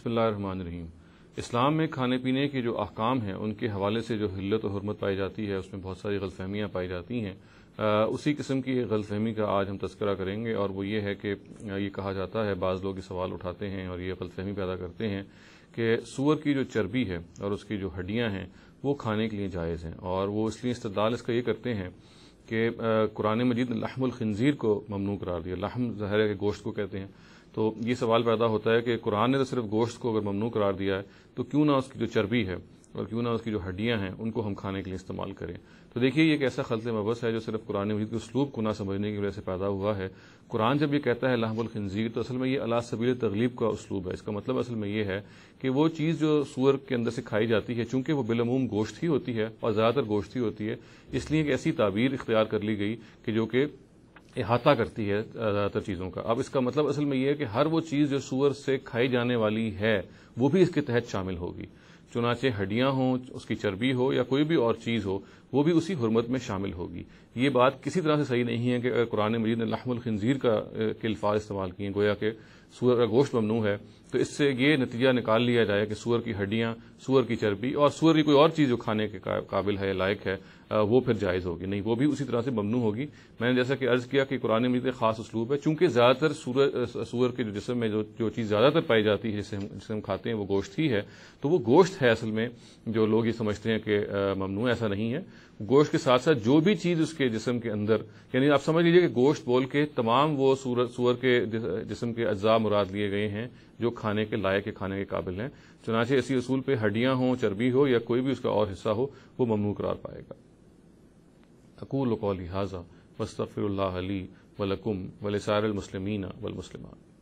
بسم اللہ الرحمن الرحیم۔ اسلام میں کھانے پینے کے جو احکام ہیں ان کے حوالے سے جو حلت و حرمت پائی جاتی ہے اس میں بہت ساری غلط فہمیاں پائی جاتی ہیں۔ اسی قسم کی غلط فہمی کا آج ہم تذکرہ کریں گے، اور وہ یہ ہے کہ یہ کہا جاتا ہے، بعض لوگ یہ سوال اٹھاتے ہیں اور یہ غلط فہمی پیدا کرتے ہیں کہ سور کی جو چربی ہے اور اس کی جو ہڈیاں ہیں وہ کھانے کے لیے جائز ہیں، اور وہ اس لیے استدلال اس کا یہ کرتے ہیں کہ قرآن مجید نے لحم الخنزیر کو ممنوع قرار دیا۔ لحم ظاہر ہے کہ گوشت کو کہتے ہیں، تو یہ سوال پیدا ہوتا ہے کہ قرآن نے تو صرف گوشت کو اگر ممنوع قرار دیا ہے تو کیوں نہ اس کی جو چربی ہے اور کیوں نہ اس کی جو ہڈیاں ہیں ان کو ہم کھانے کے لیے استعمال کریں۔ تو دیکھیے یہ ایک ایسا خلط مبث ہے جو صرف قرآن مجید کے اسلوب کو نہ سمجھنے کی وجہ سے پیدا ہوا ہے۔ قرآن جب یہ کہتا ہے لحم الخنزیر تو اصل میں یہ علی سبیل تغلیب کا اسلوب ہے۔ اس کا مطلب اصل میں یہ ہے کہ وہ چیز جو سور کے اندر سے کھائی جاتی ہے، چونکہ وہ بالعموم گوشت ہی ہوتی ہے اور زیادہ تر گوشت ہی ہوتی ہے، اس لیے ایک ایسی تعبیر اختیار کر لی گئی کہ جو کہ احاطہ کرتی ہے زیادہ تر چیزوں کا۔ اب اس کا مطلب اصل میں یہ ہے کہ ہر وہ چیز جو سور سے کھائی جانے والی ہے وہ بھی اس کے تحت شامل ہوگی، چنانچہ ہڈیاں ہوں، اس کی چربی ہو یا کوئی بھی اور چیز ہو، وہ بھی اسی حرمت میں شامل ہوگی۔ یہ بات کسی طرح سے صحیح نہیں ہے کہ اگر قرآن مجید نے لحم الخنزیر کے الفاظ استعمال کیے، گویا کہ سور کا گوشت ممنوع ہے، تو اس سے یہ نتیجہ نکال لیا جائے کہ سور کی ہڈیاں، سور کی چربی اور سور کی کوئی اور چیز جو کھانے کے قابل ہے، لائق ہے، وہ پھر جائز ہوگی۔ نہیں، وہ بھی اسی طرح سے ممنوع ہوگی۔ میں نے جیسا کہ عرض کیا کہ قرآن مجید ایک خاص اسلوب ہے، چونکہ زیادہ تر سور کے جو جسم میں جو چیز زیادہ تر پائی جاتی ہے جسے ہم کھاتے ہیں وہ گوشت ہی ہے، تو وہ گوشت ہے اصل میں۔ جو لوگ یہ سمجھتے ہیں کہ ممنوع، ایسا نہیں ہے۔ گوشت کے ساتھ ساتھ جو بھی چیز اس کے جسم کے اندر، یعنی آپ سمجھ لیجیے کہ گوشت بول کے تمام وہ سور کے جسم کے اجزاء مراد لیے گئے ہیں جو کھانے کے لائق، کھانے کے قابل ہیں۔ چنانچہ اسی اصول پہ ہڈیاں ہوں، چربی ہو یا کوئی بھی اس کا اور حصہ ہو، وہ ممنوع قرار پائے گا۔ اقول قولی ھذا واستغفر اللہ لی ولکم ولسائر المسلمین والمسلمات۔